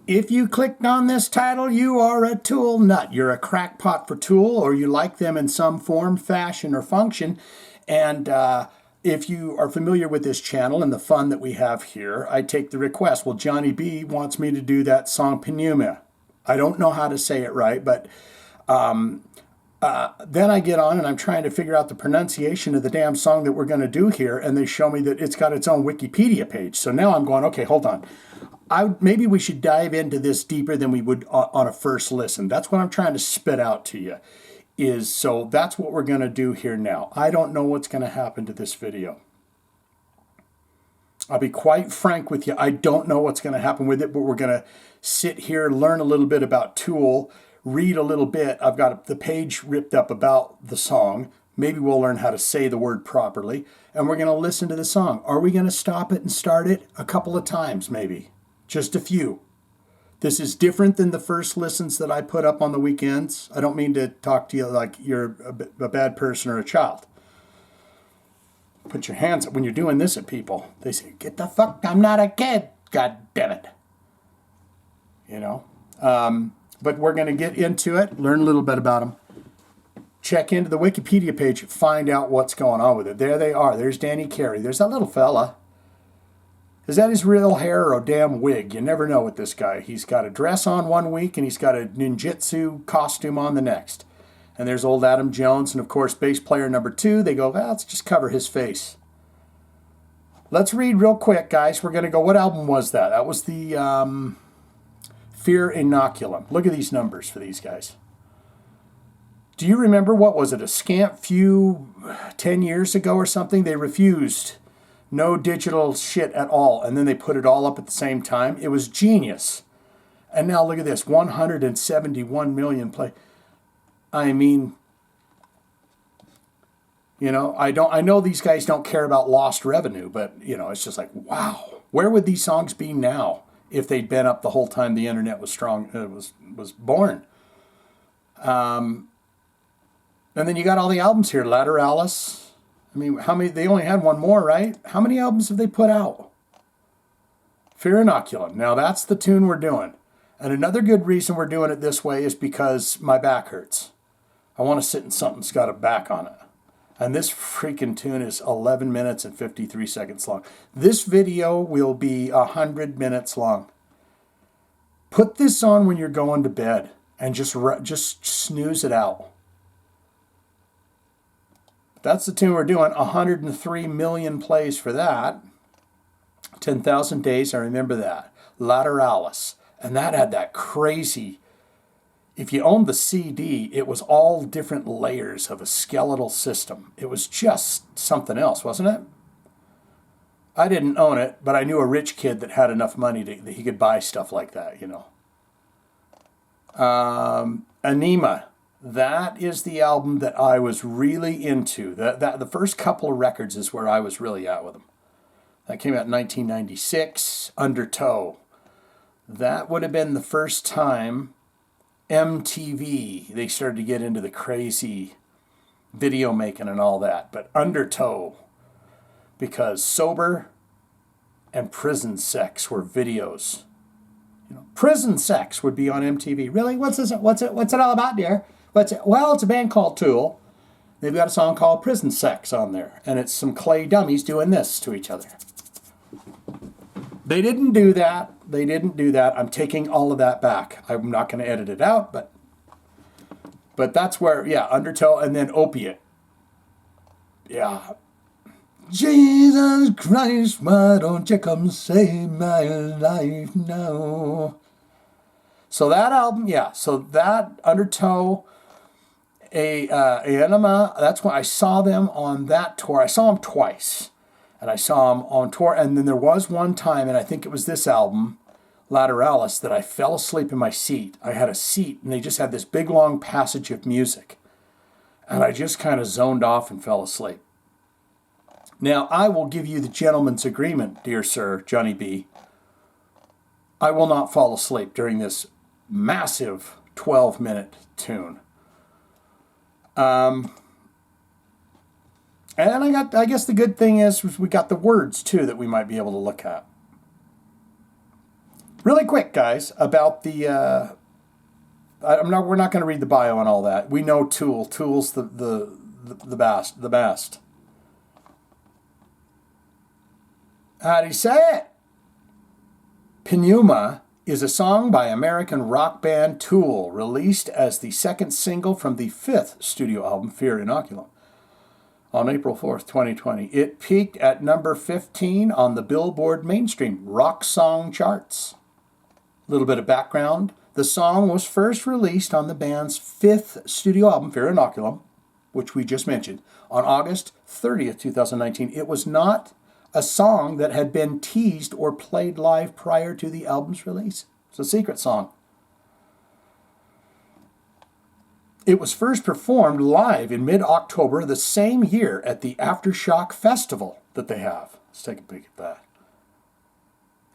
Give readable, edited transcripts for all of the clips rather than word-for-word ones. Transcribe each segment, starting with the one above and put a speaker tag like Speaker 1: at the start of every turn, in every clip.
Speaker 1: If you clicked on this title, you are a tool nut. You're a crackpot for Tool, or you like them in some form, fashion, or function. And if you are familiar with this channel and the fun that we have here, I take the request. Well, Johnny B wants me to do that song Pneuma. I don't know how to say it right, but then I get on and I'm trying to figure out the pronunciation of the damn song that we're going to do here, and they show me that it's got its own Wikipedia page. So now I'm going, okay, hold on. Maybe we should dive into this deeper than we would on a first listen. That's what I'm trying to spit out to you. So that's what we're going to do here now. I don't know what's going to happen to this video. I'll be quite frank with you. I don't know what's going to happen with it, but we're going to sit here, learn a little bit about Tool, read a little bit. I've got the page ripped up about the song. Maybe we'll learn how to say the word properly, and we're going to listen to the song. Are we going to stop it and start it a couple of times, maybe? Just a few. This is different than the first listens that I put up on the weekends. I don't mean to talk to you like you're a bad person or a child. Put your hands up when you're doing this at people. They say, get the fuck, I'm not a kid. God damn it. You know? But we're going to get into it, learn a little bit about them. Check into the Wikipedia page, find out what's going on with it. There they are. There's Danny Carey. There's that little fella. Is that his real hair or a damn wig? You never know with this guy. He's got a dress on one week and he's got a ninjutsu costume on the next. And there's old Adam Jones and, of course, bass player number 2. They go, well, let's just cover his face. Let's read real quick, guys. We're going to go, what album was that? That was the Fear Inoculum. Look at these numbers for these guys. Do you remember, what was it, a scant few 10 years ago or something? They refused. No digital shit at all. And then they put it all up at the same time. It was genius. And now look at this, 171 million play. I mean, you know, I know these guys don't care about lost revenue, but, you know, it's just like, wow. Where would these songs be now if they'd been up the whole time the internet was strong, was born? And then you got all the albums here, Lateralis. I mean, how many? They only had one more, right? How many albums have they put out? Fear Inoculum. Now that's the tune we're doing. And another good reason we're doing it this way is because my back hurts. I want to sit in something that's got a back on it. And this freaking tune is 11 minutes and 53 seconds long. This video will be 100 minutes long. Put this on when you're going to bed and just snooze it out. That's the tune we're doing. 103 million plays for that. 10,000 days, I remember that. Lateralis. And that had that crazy, if you owned the CD, it was all different layers of a skeletal system. It was just something else, wasn't it? I didn't own it, but I knew a rich kid that had enough money that he could buy stuff like that, you know. Pneuma. That is the album that I was really into. The first couple of records is where I was really at with them. That came out in 1996. Undertow. That would have been the first time MTV, they started to get into the crazy video making and all that. But Undertow, because Sober and Prison Sex were videos. You know, Prison Sex would be on MTV. Really? What's this? What's it all about, dear? Well, it's a band called Tool. They've got a song called Prison Sex on there. And it's some clay dummies doing this to each other. They didn't do that. They didn't do that. I'm taking all of that back. I'm not going to edit it out, but that's where, yeah, Undertow and then Opiate. Yeah. Jesus Christ, why don't you come save my life now? So that album, yeah, so that Undertow, Enema, that's when I saw them on that tour. I saw them twice. And I saw them on tour. And then there was one time, and I think it was this album, Lateralis, that I fell asleep in my seat. I had a seat, and they just had this big, long passage of music. And I just kind of zoned off and fell asleep. Now, I will give you the gentleman's agreement, dear sir, Johnny B. I will not fall asleep during this massive 12-minute tune. And I guess the good thing is we got the words, too, that we might be able to look at. Really quick, guys, about the. We're not going to read the bio and all that. We know Tool. Tool's the best. The best. How do you say it? Pneuma is a song by American rock band Tool, released as the second single from the fifth studio album, Fear Inoculum, on April 4th, 2020. It peaked at number 15 on the Billboard mainstream rock song charts. A little bit of background. The song was first released on the band's fifth studio album, Fear Inoculum, which we just mentioned, on August 30th, 2019. It was not a song that had been teased or played live prior to the album's release. It's a secret song. It was first performed live in mid-October the same year at the Aftershock Festival that they have. Let's take a peek at that.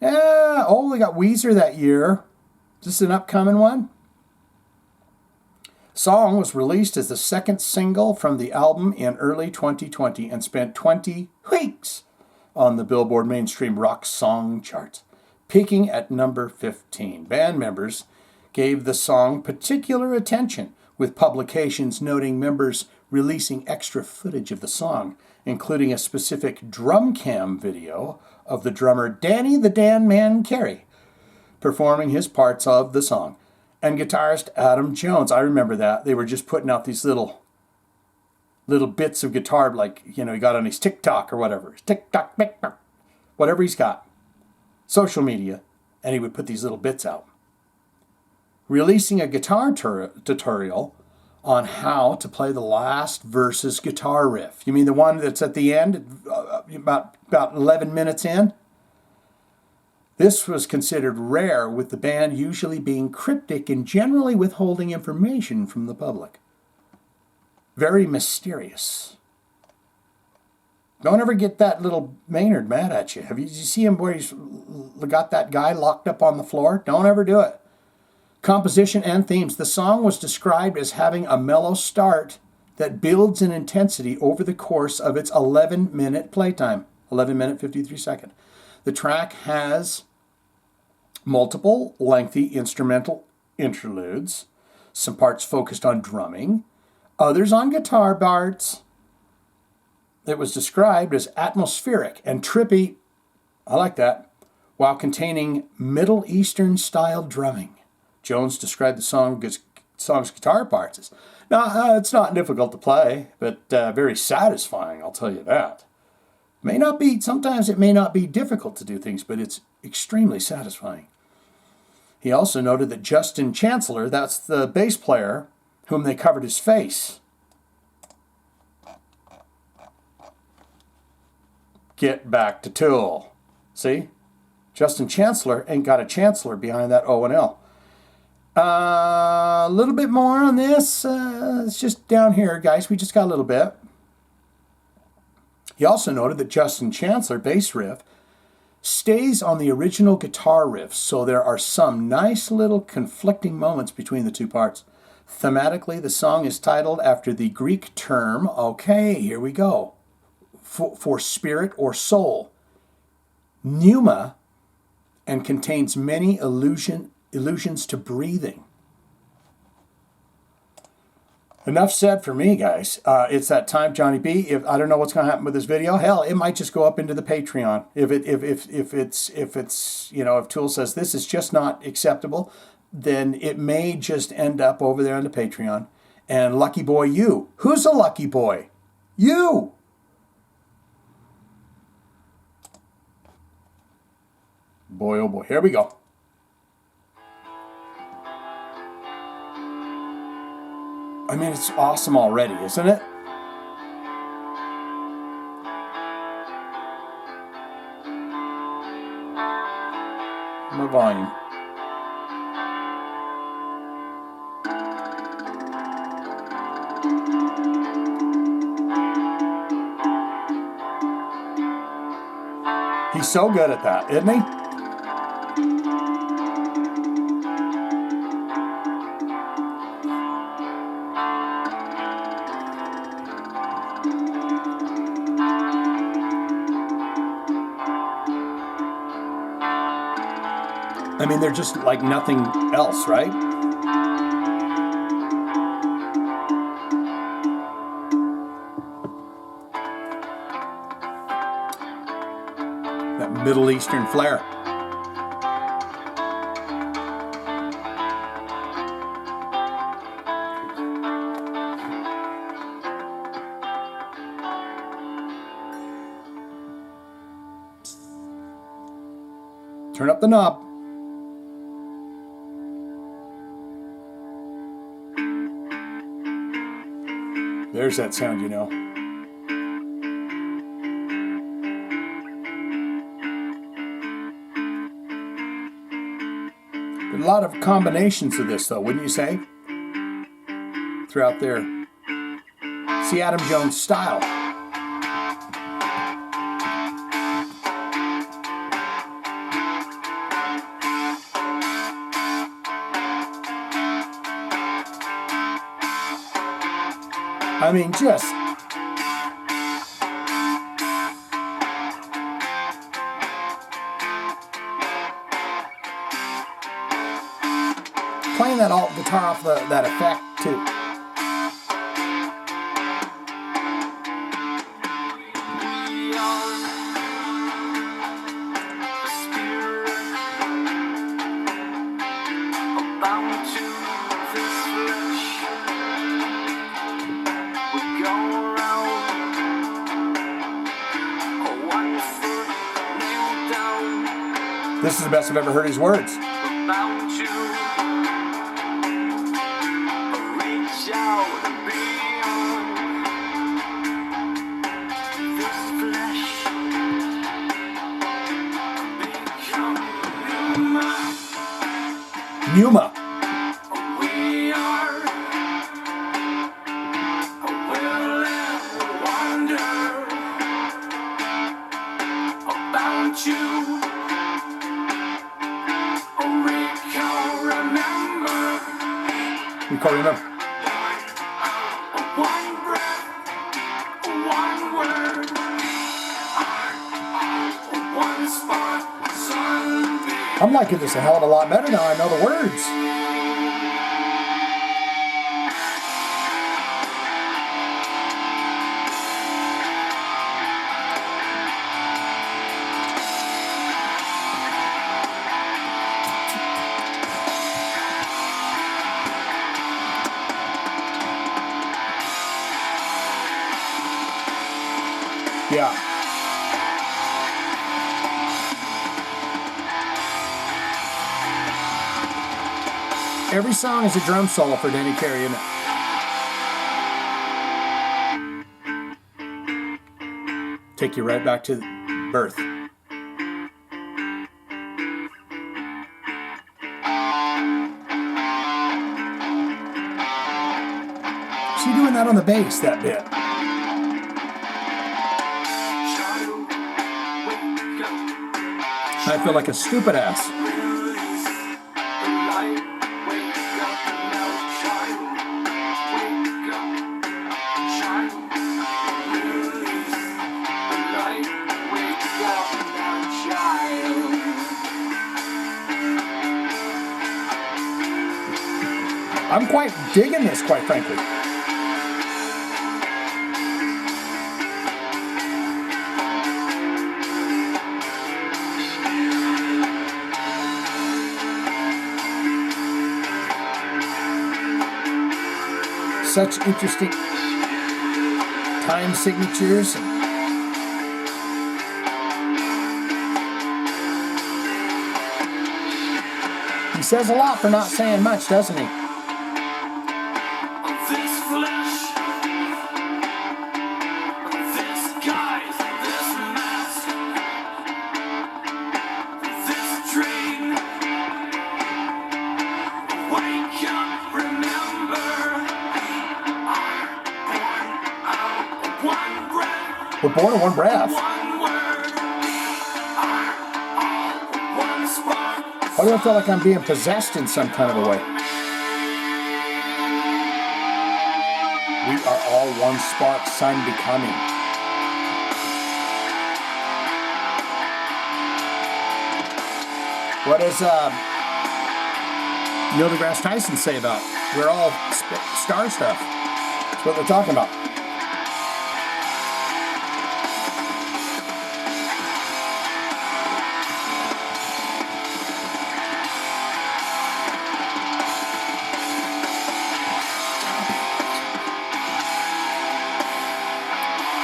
Speaker 1: Yeah, oh, they got Weezer that year. Is this an upcoming one? Song was released as the second single from the album in early 2020 and spent 20 weeks on the Billboard mainstream rock song charts, peaking at number 15. Band members gave the song particular attention, with publications noting members releasing extra footage of the song, including a specific drum cam video of the drummer Danny the Dan Man Carey performing his parts of the song, and guitarist Adam Jones. I remember that. They were just putting out these little bits of guitar, like, he got on his TikTok or whatever. TikTok, TikTok, whatever he's got. Social media. And he would put these little bits out. Releasing a guitar tutorial on how to play the last verse's guitar riff. You mean the one that's at the end, about 11 minutes in? This was considered rare, with the band usually being cryptic and generally withholding information from the public. Very mysterious. Don't ever get that little Maynard mad at you. Did you see him where he's got that guy locked up on the floor? Don't ever do it. Composition and themes. The song was described as having a mellow start that builds in intensity over the course of its 11-minute playtime. 11-minute, 53 second. The track has multiple lengthy instrumental interludes, some parts focused on drumming, others on guitar parts. It was described as atmospheric and trippy, I like that, while containing Middle Eastern-style drumming. Jones described the song's guitar parts as, now, it's not difficult to play, but very satisfying, I'll tell you that. Sometimes it may not be difficult to do things, but it's extremely satisfying. He also noted that Justin Chancellor, that's the bass player, whom they covered his face. Get back to Tool. See? Justin Chancellor ain't got a Chancellor behind that O and L. A little bit more on this. It's just down here, guys. We just got a little bit. He also noted that Justin Chancellor, bass riff, stays on the original guitar riff, so there are some nice little conflicting moments between the two parts. Thematically, the song is titled after the Greek term, okay, here we go, for spirit or soul, Pneuma, and contains many allusions to breathing. Enough said for me, guys. It's that time, Johnny B. If I don't know what's going to happen with this video, hell, it might just go up into the Patreon. If Tool says this is just not acceptable, then it may just end up over there on the Patreon. And lucky boy, you. Who's a lucky boy? You. Boy, oh boy. Here we go. I mean, it's awesome already, isn't it? My volume. He's so good at that, isn't he? mean, they're just like nothing else, right? That Middle Eastern flair. Turn up the knob. There's that sound, you know. A lot of combinations of this, though, wouldn't you say? Throughout there. See Adam Jones' style. I mean, just playing that alt guitar off that effect too. This is the best I've ever heard his words. Pneuma. You can't remember.
Speaker 2: One breath, one word, one spark, sunbeam.
Speaker 1: I'm liking this a hell of a lot better now I know the words. Yeah. Every song is a drum solo for Denny Carey, isn't it? Take you right back to birth. See, doing that on the bass, that bit. I feel like a stupid ass. I'm quite digging this, quite frankly. Such interesting time signatures. He says a lot for not saying much, doesn't he? We're born in one breath. Why do I feel like I'm being possessed in some kind of a way? We are all one spark, sun becoming. What is Neil deGrasse Tyson say about we're all star stuff. That's what they're talking about.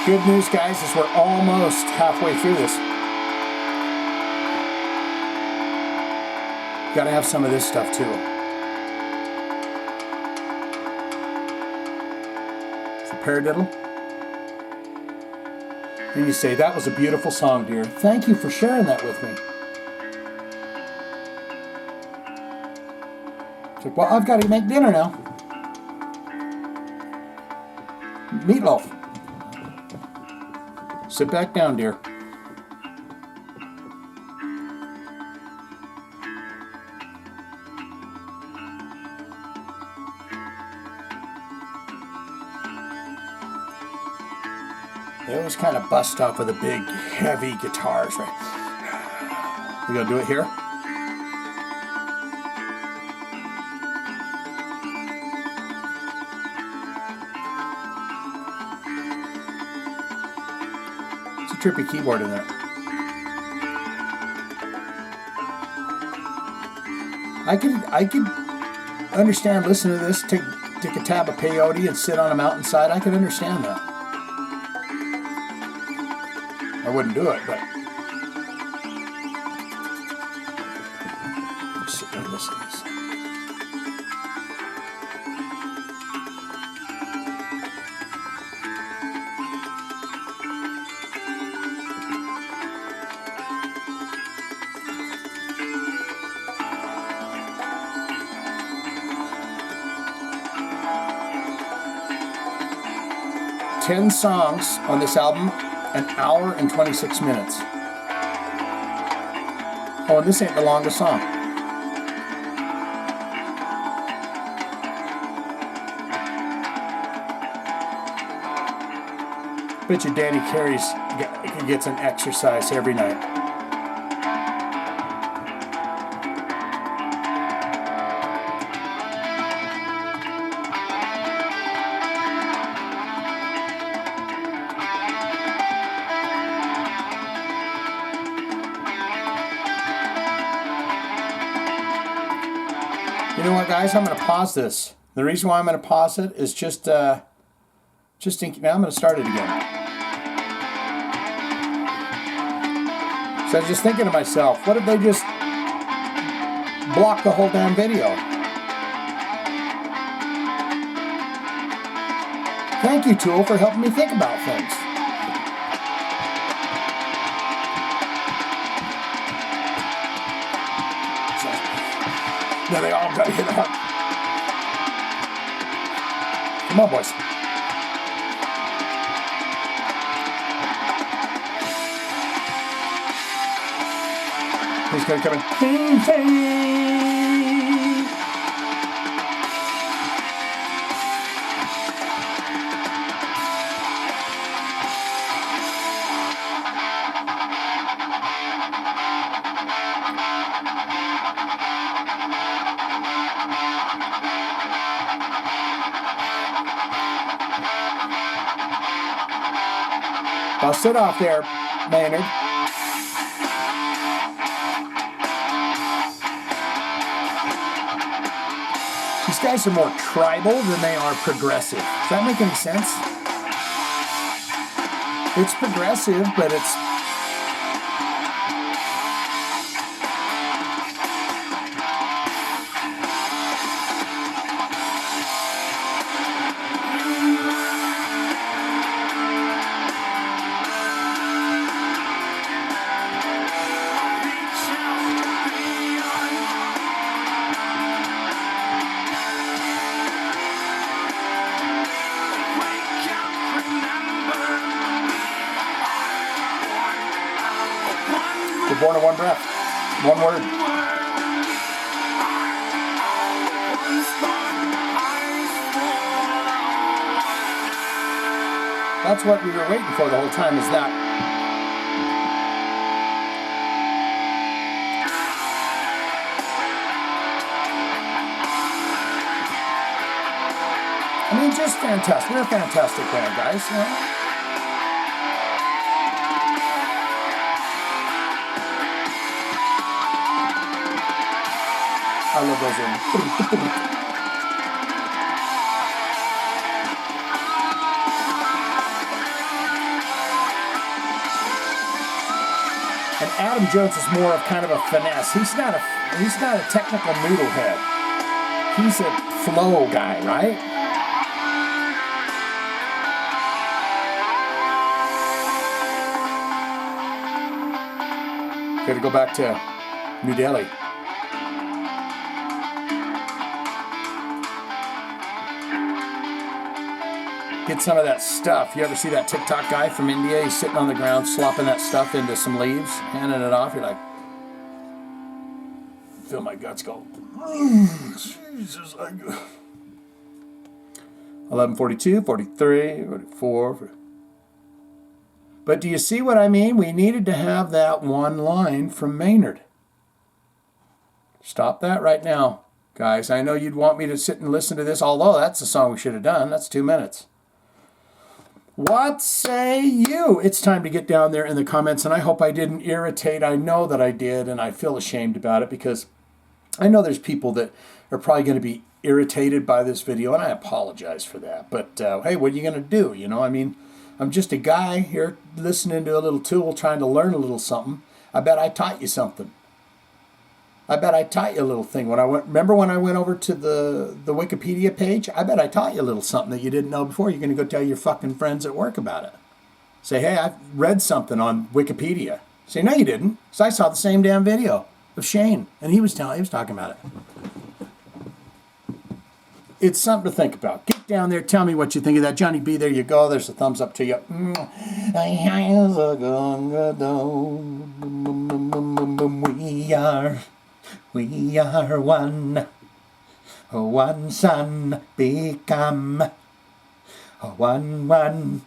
Speaker 1: Good news, guys, is we're almost halfway through this. Got to have some of this stuff too. It's the paradiddle. And you say, that was a beautiful song, dear. Thank you for sharing that with me. It's like, well, I've got to make dinner now. Meatloaf. Sit back down, dear. They always kind of bust off with the big, heavy guitars, right? We gotta do it here. It's a trippy keyboard in there. I could understand listening to this, take a tab of peyote and sit on a mountainside. I could understand that. I wouldn't do it, but just sit there and listen to this. Ten songs on this album. An hour and 26 minutes. Oh, and this ain't the longest song. Bet you Danny Carey's gets an exercise every night. You know what, guys? I'm going to pause this. The reason why I'm going to pause it is now I'm going to start it again. So I was just thinking to myself, what if they just block the whole damn video? Thank you, Tool, for helping me think about things. Now they all got to hit up. Come on, boys. He's going to come in. Hey, hey. Bust it off there, Maynard. These guys are more tribal than they are progressive. Does that make any sense? It's progressive, but it's... We're born in one breath, one word. That's what we were waiting for the whole time, is that. I mean, just fantastic. We're a fantastic band, guys. You know? I love those in. And Adam Jones is more of kind of a finesse. He's not a technical noodlehead. He's a flow guy, right? Got to go back to New Delhi. Get some of that stuff. You ever see that TikTok guy from India? He's sitting on the ground slopping that stuff into some leaves, handing it off. You're like, feel my guts go. Jesus. 11:42, 43, 44. But do you see what I mean? We needed to have that one line from Maynard. Stop that right now, guys. I know you'd want me to sit and listen to this, although that's the song we should have done. That's 2 minutes. What say you? It's time to get down there in the comments, and I hope I didn't irritate. I know that I did, and I feel ashamed about it because I know there's people that are probably going to be irritated by this video, and I apologize for that. But hey, what are you going to do? You know, I mean, I'm just a guy here listening to a little tool, trying to learn a little something. I bet I taught you something. I bet I taught you a little thing. Remember when I went over to the Wikipedia page? I bet I taught you a little something that you didn't know before. You're going to go tell your fucking friends at work about it. Say, hey, I've read something on Wikipedia. Say, no, you didn't. So I saw the same damn video of Shane, and he was talking about it. It's something to think about. Get down there, tell me what you think of that. Johnny B, there you go. There's a thumbs up to you. We are one son become one